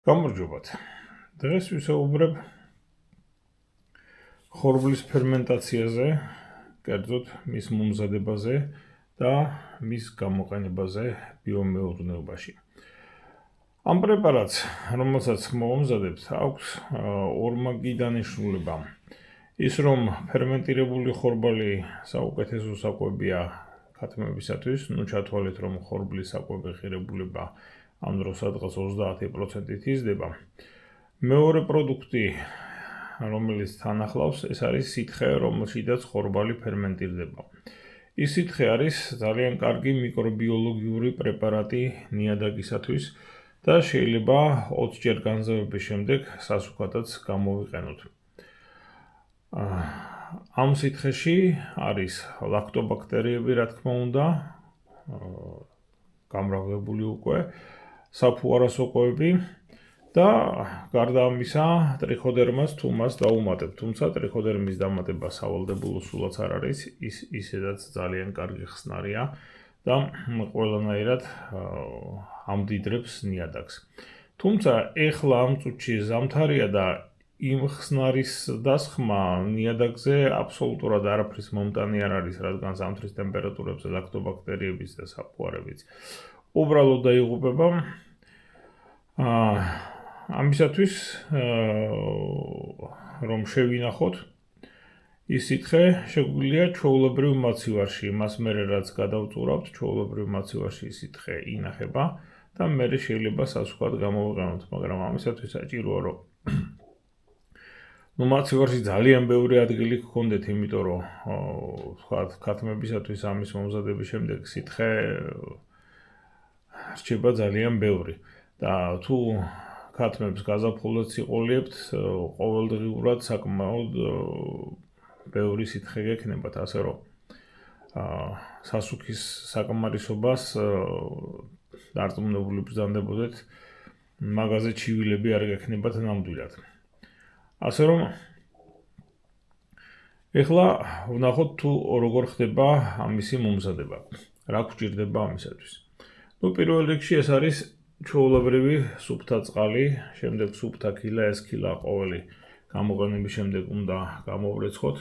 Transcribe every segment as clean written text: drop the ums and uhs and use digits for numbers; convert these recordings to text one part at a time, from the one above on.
გამარჯობათ. დღეს ვისაუბრებ ხორბლის ფერმენტაციაზე, კერძოდ მის მომზადებაზე და მის გამოყენებაზე ბიომეურნეობაში. ამ პრეპარატს, რომელსაც მომზადებთ, აქვს ორმაგი დანიშნულება. ის რომ ფერმენტირებული ხორბალი საუკეთესო საკვებია ქათმებისათვის, ჩათვალეთ რომ ხორბლის საკვები ღირებულება ამ დროს სადღაც 30%-ით იზრდება. მეორე პროდუქტი, რომელიც თან ახლავს, ეს არის სითხე, რომელშიც ხორბალი ფერმენტირდება. ის სითხე არის ძალიან კარგი მიკრობიოლოგიური პრეპარატი ნიადაგისათვის და შეიძლება 20 ჯერ განზომების შემდეგ სასუქადაც გამოვიყენოთ. ამ სითხეში არის ლაქტობაქტერიები, რა თქმა უნდა, გამრავლებული უკვე, საფუარა სოკოები და გარდა ამისა ტრიხოდერმას თუ მას დაუმატებ, თუმცა ტრიხოდერმის დამატება სავალდებულო სულაც არ არის, ის ისედაც ძალიან კარგი ხსნარია და ყველანაირად ამდიდრებს ნიადაგს. თუმცა ეხლა ამ წუთში ზამთარია და იმ ხსნარის დასხმა ნიადაგზე აბსოლუტურად არაფრის მომტანი არ არის, რადგან ზამთრის ტემპერატურებზე ლაქტობაქტერიების და საფუარებიც უბრალოდ დაიღუპება. ამისათვის რომ შევინახოთ, ის სითხე შეგვიძლია ჩვეულებრივ მაცივარში, მას მერე რაც გადავწურავთ, ჩვეულებრივ მაცივარში ის სითხე ინახება და მერე შეიძლება სასუქად გამოვიყენოთ, მაგრამ ამისათვის საჭიროა რომ მაცივარში ძალიან ბევრი ადგილი გქონდეთ, იმიტომ რომ ვთქვათ, ქათმებისათვის ამის მომზადების შემდეგ სითხე რჩება ძალიან ბევრი და თუ ქათმებს გაზაფხულზეც იყოლიებთ, ყოველდღიურად საკმაოდ ბევრი სითხე გექნებათ, ასე რომ სასუქის საკმარისობას დარწმუნებული ბრძანდებოდეთ, მაგაზე ჩივილები არ გექნებათ ნამდვილად. ასე რომ ეხლა ვნახოთ თუ როგორ ხდება ამისი მომზადება, რა გვჭირდება ამისათვის. პირველ რიგში ეს არის ჩვეულებრივი სუფთა წყალი, შემდეგ სუფთა ქილა, ეს ქილა ყოველი გამოყენების შემდეგ უნდა გამოვრეცხოთ.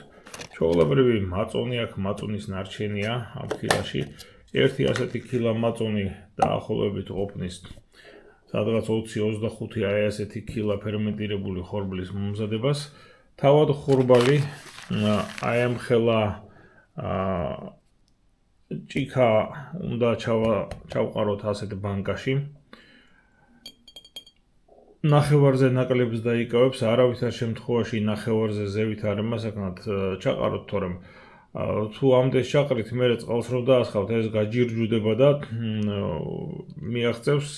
ჩვეულებრივი მაწონი აქ, მაწონის ნარჩენია ამ ქილაში. ერთი ასეთი ქილა მაწონი დაახლოებით ყოფნის სადღაც 20-25 აი ასეთი ქილა ფერმენტირებული ხორბლის მომზადებას. თავად ხორბალი აი ამ ხელა ჭიქა უნდა ჩავყაროთ ასეთ ბანკაში. ნახევარზე ნაკლებს დაიკავებს, არავითარ შემთხვევაში ნახევარზე ზევით არ ემასაკნათ ჩაყაროთ, თორემ თუ ამდენ ჩაყრით, მერე წყალს რო დაასხავთ, ეს გაჯირჯუდება და მიაღწევს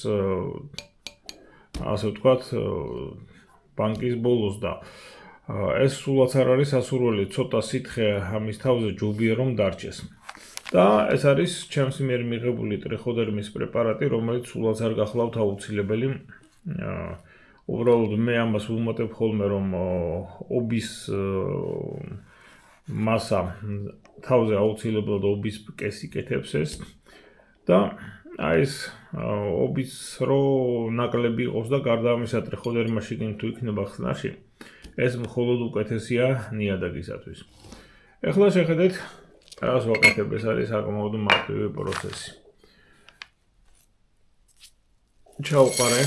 ასე ვთქვათ ბანკის ბოლოს და ეს სულაც არ არის ასურველი, ცოტა სითხე ამის თავზე ჯობია რომ დარჩეს. და ეს არის ჩემს მიერ მიღებული ტრიხოდერმის პრეპარატი, რომელიც სულაც არ გახლავთ აუცილებელი. უბრალოდ მე ამას ვუმატებ ხოლმე, რომ ობის მასა თავზე აუცილებლად ობის კესი კეთებს ეს და აი ეს ობის რო ნაკლები იყოს და გარდა ამისა ტრიხოდერმაში თუ იქნება ხსნარში, ეს მხოლოდ უკეთესია ნიადაგისათვის. ეხლა შეხედეთ, რას ვაკეთებ, ეს არის საკმაოდ მარტივი პროცესი. ჩავყარე,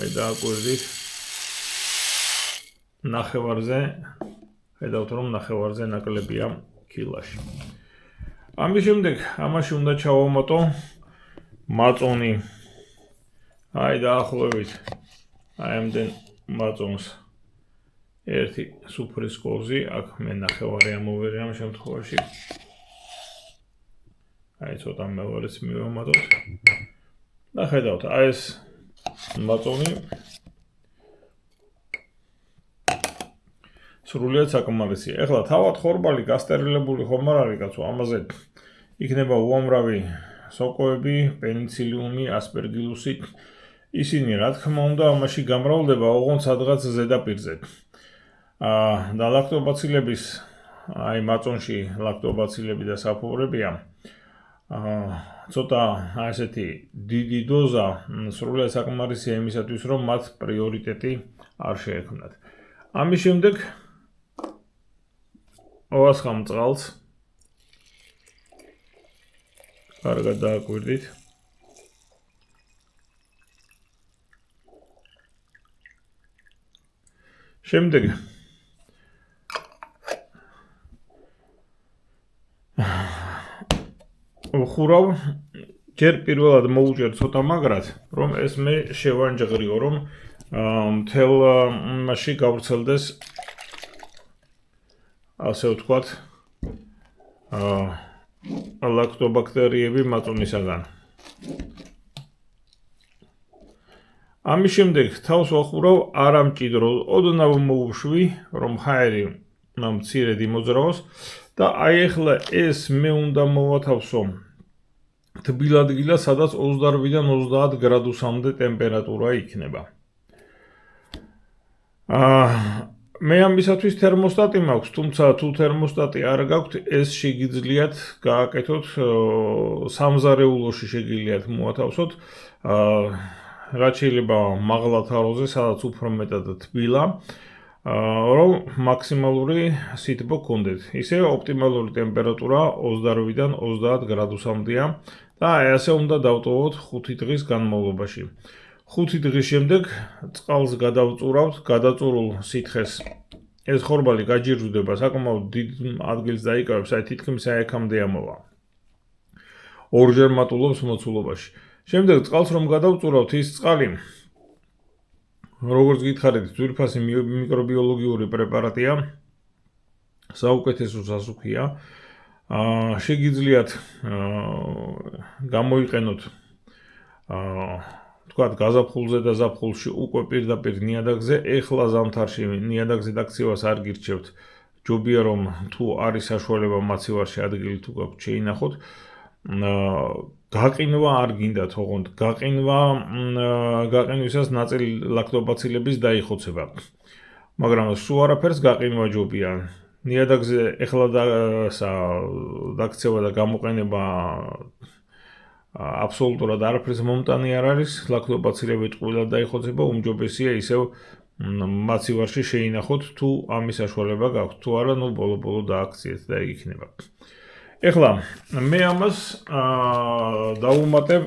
აი დააკვირდით ნახევარზე, ხედავთ რომ ნახევარზე ნაკლებია ქილაში. ამის შემდეგ ამაში უნდა ჩავამატო მაწონი. აი დაახლოებით აი ამდენ მაწონს ერთი სუფრის კოვზი, აქ მე ნახევარი ამოვიღე ამ შემთხვევაში. აი ცოტა მეორეც მივამატოთ. და ხედავთ, აი ეს მაწონი სრულიად საკმარისია. ეხლა თავად ხორბალი გასტერილებული ხომ არ არის, კაცო, ამაზე იქნება უამრავი სოკოები, პენიცილიუმი, ასპერგილუსი. ისინი რა თქმა უნდა ამაში გამრავლდება ოღონდ სადღაც ზედაპირზე. და ლაქტობაცილების, აი მაწონში ლაქტობაცილები და საფუარებია. ცოტა ასეთი დიდი დოზა სრულად საკმარისია იმისათვის, რომ მათ პრიორიტეტი არ შეექმნათ. ამის შემდეგ ავასხამ წყალს. კარგად დააკვირდით. შემდეგ ვხურავ ჯერ პირველად მოუჭერ ცოტა მაგრად, რომ ეს მე შევანჯღრიო, რომ მთელ მასში გავრცელდეს ასე ვთქვათ ლაქტობაქტერიები მაწვნისაგან. ამის შემდეგ თავს ვახურავ არა მჭიდრო, ოდნავ მოუშვი, რომ ჰაერი მცირედ იმოძრაოს და აი ახლა ეს მე უნდა მოვათავსო თბილ ადგილას, სადაც 28-დან 30 გრადუსამდე ტემპერატურა იქნება. მე ამისათვის თერმოსტატი მაქვს, თუმცა თუ თერმოსტატი არ გაქვთ, ეს შეგიძლიათ გააკეთოთ სამზარეულოში შეგიძლიათ მოათავსოთ, რაც შეიძლება მაღლა თაროზე, სადაც უფრო მეტად თბილა, რომ მაქსიმალური სითბო გქონდეთ. ისე ოპტიმალური ტემპერატურა 28-დან 30 გრადუსამდეა და ასე უნდა დავტოვოთ 5 დღის განმავლობაში. 5 დღის შემდეგ წყალს გადავწურავთ, გადაწურულ სითხეს ეს ხორბალი გაჯირჯდება, საკმაოდ დიდ ადგილს დაიკავებს, აი თითქმის აქამდე ამოვა. ორჯერ მატულობს მოცულობაში. შემდეგ წყალს რომ გადავწურავთ, ის წყალი როგორც გითხარით, ძვირფასი მიკრობიოლოგიური პრეპარატია, საუკეთესო სასუქია. შეგიძლიათ გამოიყენოთ თქვათ გაზაფხულზე და ზაფხულში უკვე პირდაპირ ნიადაგზე, ეხლა ზამთარში ნიადაგზე დაქცევას არ გირჩევთ. ჯობია რომ თუ არის საშუალება მაცივარში ადგილი თუ გაქვთ შეინახოთ. გაყინვა არ გინდათ ოღონდ, გაყინვისას ნაწილი ლაქტობაცილების დაიხოცება. მაგრამ სულ არაფერს გაყინვა ჯობია. ნიადაგზე ეხლა დაქცევა და გამოყენება აბსოლუტურად არაფერს მომტანი არ არის, ლაქტობაცილები ტყუილად დაიხოცება, უმჯობესია ისევ მაცივარში შეინახოთ თუ ამის საშუალება გაქვთ, თუ არა, ნუ ბოლო-ბოლო დააქციეთ და ეგ იქნება. ეხლა მე ამას დავუმატებ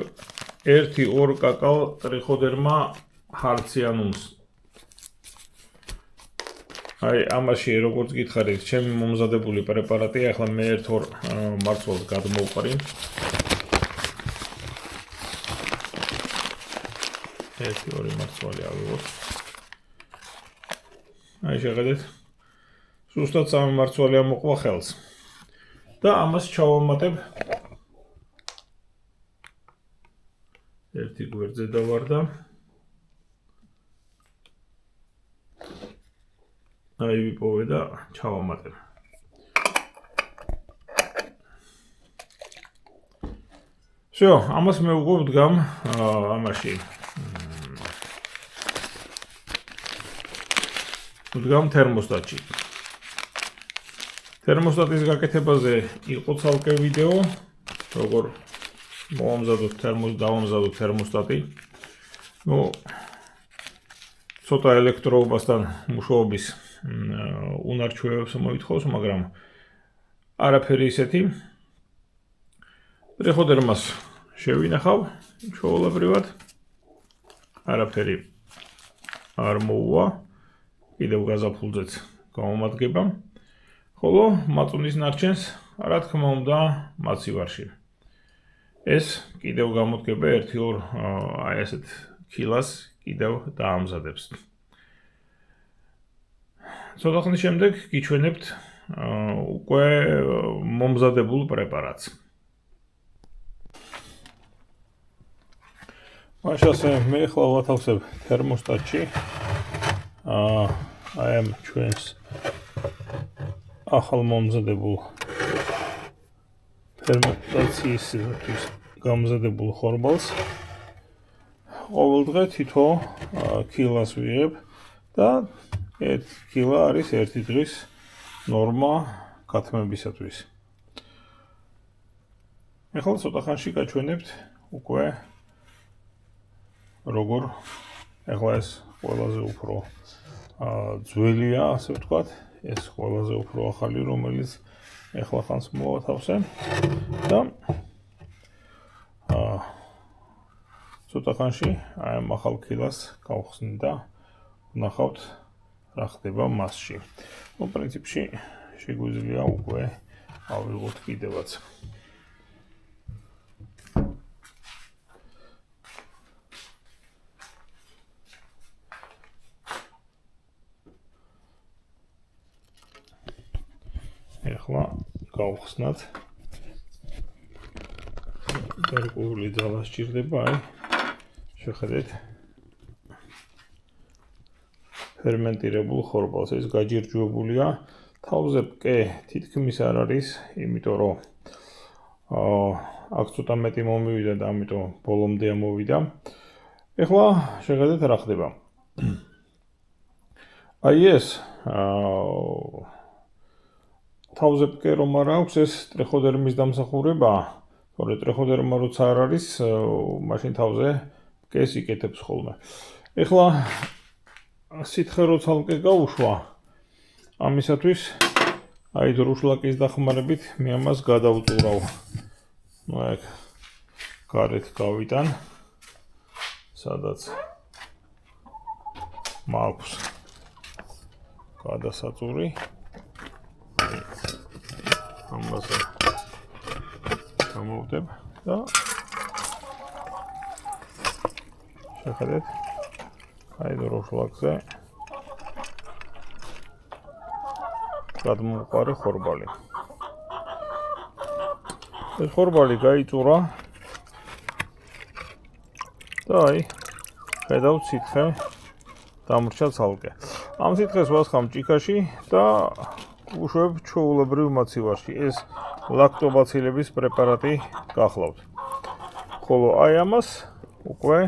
1-2 კაკალ ტრიხოდერმა ჰარციანუმს. აი ამაში როგორც გითხარით, ჩემი მომზადებული პრეპარატია, ეხლა მე 1-2 მარცვალს გადმოვყრი. 1-2 მარცვალი ავიღოთ. აი შეხედეთ. ზუსტად 3 მარცვალი ამოყვა ხელს. და ამას ჩავამატებ. ერთი გვერდზე დავარდა. აი ვიპოვე და ჩავამატებ. всё, ამას მე უკვე ვდგამ ამაში. ვდგამ თერმოსტატში. თერმოსტატის გაკეთებაზე იყო ცალკე ვიდეო, როგორ დავამზადოთ თერმოსტატი. ნუ ცოტა ელექტროობასთან მუშაობის უნარჩვევებს მოითხოვს, მაგრამ არაფერი ისეთი. ტრიხოდერმას შევინახავ ჩვეულებრივად. არაფერი არ მოუვა. კიდევ გაზაფხულზეც გამომადგება. ხოლო მაწვნის ნარჩენს, რა თქმა უნდა, მაცივარში. ეს კიდევ გამოდგება 1-2 აი ასეთ კილას კიდევ დაამზადებს. ცოტა ხნის შემდეგ გიჩვენებთ უკვე მომზადებულ პრეპარატს. მაშასე მე ახლა ვათავსებ თერმოსტატში. აი ამ ჩვენს ახალ მომზადებულ ფერმენტაციისთვის გამზადებულ ხორბალს. ყოველდღე თითო კილას ვიღებ და 1 კილა არის 1 დღის ნორმა გათმებისათვის. ეხლა ცოტა ხანში გაჩვენებთ უკვე როგორ ეხლა ეს ყველაზე უფრო ძველია, ასე ვთქვათ, ეს ყველაზე უფრო ახალი, რომელიც ეხლა ხანს მოვათავსე და ცოტა ხანში აი ამ ახალ ქილას გავხსნი და ვნახავთ რა ხდება მასში. ნუ პრინციპში შეგვიძლია უკვე ავიღოთ კიდევაც. ეხლა გავხსნათ. პერკული ძალა სჭირდება, აი შეხედეთ. ფერმენტირებულ ხორბალს ეს გაჯირჯვებულია. თავზე კი თითქმის არ არის, იმიტომ რომ აქ ცოტა მეტი მომივიდა და ამიტომ ბოლომდე ამოვიდა. ეხლა შეხედეთ რა ხდება. აი ეს თავზე კი რომ არ აქვს ეს ტრიხოდერმის დამსახურებაა. თორე ტრიხოდერმა როცა არ არის, მაშინ თავზე კეს იკეთებს ხოლმე. ეხლა სითხე როცა ალკე გაუშვა, ამისათვის აი დრუშლაკის დახმარებით მე ამას გადავწურავ. ნუ აქ გარეთ გავიტან, სადაც მაქვს გადასაწური. ამაზე გამოვდებ და შეხედეთ აი დროშლაკზე გადმოუყარე ხორბალი. ეს ხორბალი გაიწურა და აი ხედავთ სითხე დამრჩა ცალკე. ამ სითხეს ვასხამ ჭიქაში და უშვებ ჩვეულებრივ მაცივარში. ეს ლაქტობაცილების პრეპარატი გახლავთ. ხოლო აი ამას უკვე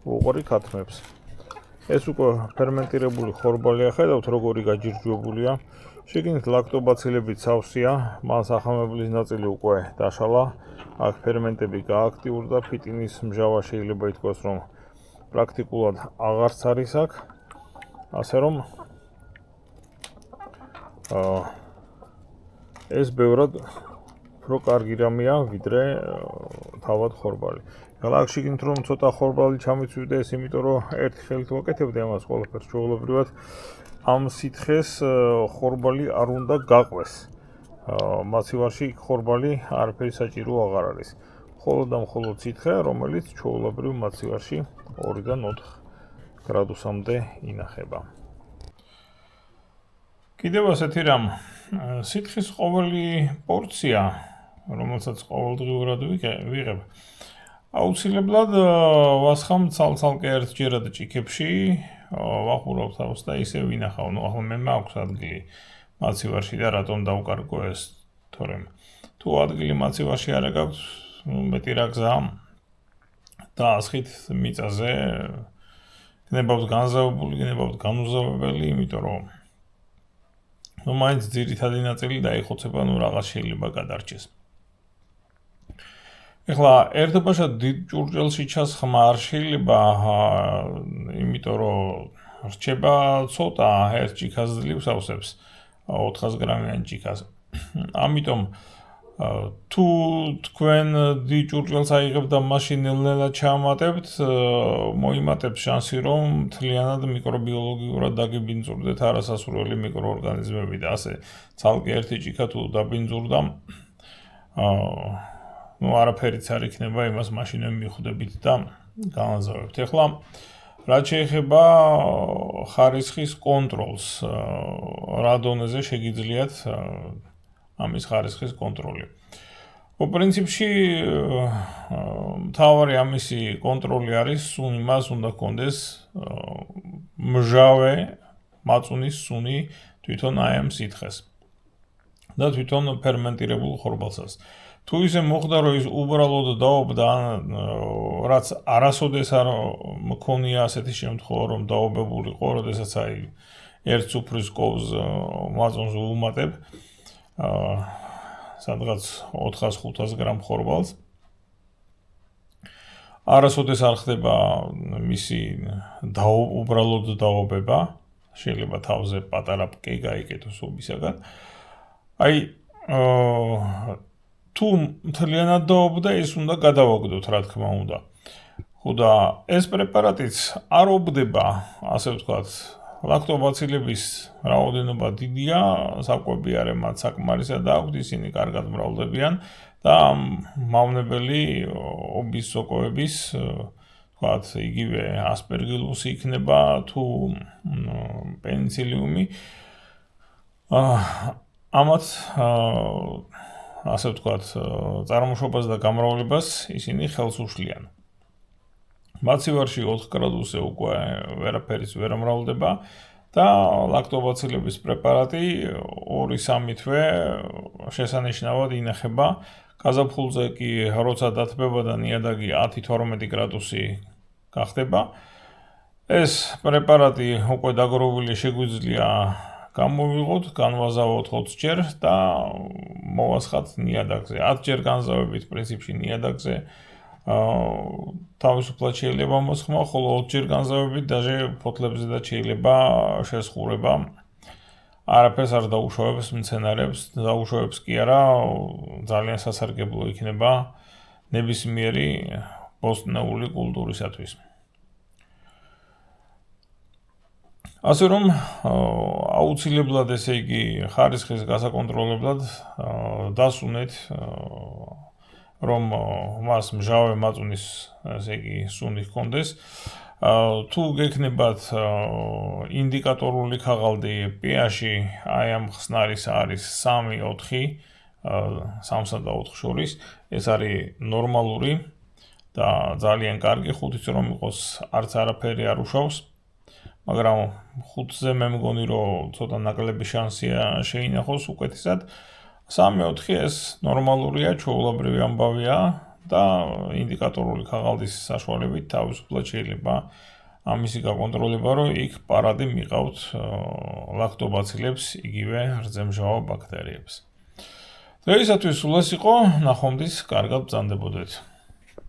უყური ქათმებს. ეს უკვე ფერმენტირებული ხორბალია, ხედავთ როგორი გაჯირჯვებულია. შეგინით ლაქტობაცილებით სავსეა, მან სახამებლის ნაწილი უკვე დაშალა. აქ ფერმენტები გააქტიურდა, ფიტინის მჟავა შეიძლება ითქვას, რომ პრაქტიკულად აღარც არის აქ. ასე რომ ეს ბევრად უფრო კარგი რამეა, ვიდრე თავად ხორბალი. ახლა აქ შეგინით რომ ცოტა ხორბალი ჩამიცვიდეს, იმიტომ რომ ერთი ხელით ვაკეთებდი ამას ყველაფერს ჩვეულებრივად. ამ სითხეს ხორბალი არ უნდა გაყვეს. მაცივარში ხორბალი არაფერი საჭირო აღარ არის. მხოლოდ და მხოლოდ სითხე, რომელიც ჩვეულებრივ მაცივარში 2-დან 4 გრადუსამდე ინახება. კიდევ ასეთი რამ, სითხის ყოველი პორცია, რომელსაც ყოველდღიურად ვიღებ, აუცილებლად ვასხამ ცალ-ცალკე ერთჯერად ჭიქებში, ვახურავ თავს და ისე ვინახავ. ნუ ახლა მე მაქვს ადგილი მაცივარში და რატომ დავკარგო ეს, თორემ თუ ადგილი მაცივარში არ გაქვს, მეტი რა გზაა დაასხით მიწაზე, გნებავთ განზავებული, გნებავთ განუზავებელი, იმიტომ რომ ნუ მაინც ძირითადი ნაწილი დაიხოცება, ნუ რაღაც შეიძლება გადარჩეს. ეხლა ერთობაშად დიდ ჭურჭელში ჩასხმა არ შეიძლება, იმიტომ რომ რჩება ცოტა, ერთ ჭიქას ძლივს ავსებს 400 გრამიან ჭიქას. ამიტომ თუ თქვენ დიდ ჭურჭელს აიღებთ და მაშინ ნელ-ნელა ჩაამატებთ, მოიმატებს შანსი, რომ მთლიანად მიკრობიოლოგიურად დაგიბინძურდეთ არასასურველი მიკროორგანიზმები და ასე ცალკე ერთი ჭიქა თუ დაბინძურდა, ნუ არაფერიც არ იქნება, იმას მაშინვე მიხვდებით და განაზავებთ. ეხლა რაც შეეხება ხარისხის კონტროლს, რა დონეზე შეგიძლიათ ამის ხარისხის კონტროლი. პრინციპში მთავარი ამისი კონტროლი არის, სუნი მას უნდა ჰქონდეს მჟავე მაწუნის სუნი თვითონ აი ამ სითხეს და თვითონ ფერმენტირებულ ხორბალსაც. თუ ისე მოხდა, რომ ის უბრალოდ დაობდა, რაც არასოდეს არ მქონია ასეთი შემთხვევა, რომ დაობებულიყო, როდესაც აი ერთ სუფრის კოვს მაწუნს უუმატებ, სადღაც 400-500 გრამ ხორბალს. არასოდეს არ ხდება მისი უბრალოდ დაობება, შეიძლება თავზე პატარა პკი გაიკეთოს უბისაგან. აი თუ მთლიანად დაობდა, ის უნდა გადავაგდოთ, რა თქმა უნდა. ხოდა ეს პრეპარატიც არ ობდება, ასე ვთქვათ, ლაქტობაცილების რაოდენობა დიდია, საკვები არის მათ საკმარისად აქვთ, ისინი კარგად მრავლდებიან და მავნებელი ობის სოკოების, ვთქვათ, იგივე ასპერგილუსი იქნება თუ პენიცილიუმი. ამათ ასე ვთქვათ, წარმოშობას და გამრავლებას ისინი ხელს უშლიან. მაცივარში 4 გრადუსზე უკვე ვერაფერიც ვერ მრავლდება და ლაქტობაცილების პრეპარატი 2-3 თვე შესანიშნავად ინახება. გაზაფხულზე კი როცა დათბება და ნიადაგი 10-12 გრადუსი გახდება, ეს პრეპარატი უკვე დაგროვილი შეგვიძლია გამოვიღოთ, განვაზავოთ 20 ჯერ და მოვასხათ ნიადაგზე. 10 ჯერ განზავებით პრინციპში ნიადაგზე თავისუფლად შეიძლება მოსხმა, ხოლო 20 ჯერ განზავებით დაჟე ფოთლებზე და შეიძლება შესხურება. არაფერს არ დაუშავებს მცენარებს, დაუშავებს კი არა, ძალიან სასარგებლო იქნება ნებისმიერი ბოსტნეული კულტურისათვის. ასე რომ აუცილებლად ესე იგი ხარისხის გასაკონტროლებლად დასუნეთ რომ მას მჟავე მაწუნის ესე იგი სუნი ჰქონდეს. თუ გექნებათ ინდიკატორული ქაღალდი pH-ი აი ამ ხსნარის არის 3-4, 3-სა და 4 შორის, ეს არის ნორმალური და ძალიან კარგი, 5-იც რომ იყოს არც არაფერი არ უშავს. მაგრამ 5-ზე მე მგონი რომ ცოტა ნაკლები შანსია შეინახოს უკეთესად. 3-4 ეს ნორმალურია, ჩვეულებრივი ამბავია და ინდიკატორული ქაღალდის საშუალებით თავისუფლად შეიძლება ამისი გაკონტროლება, რომ იქ პარადი მიყავთ ლაქტობაცილებს, იგივე რძემჟავა ბაქტერიებს. დღეისათვის სულ ეს იყო, ნახვამდის, კარგად ბრძანდებოდეთ.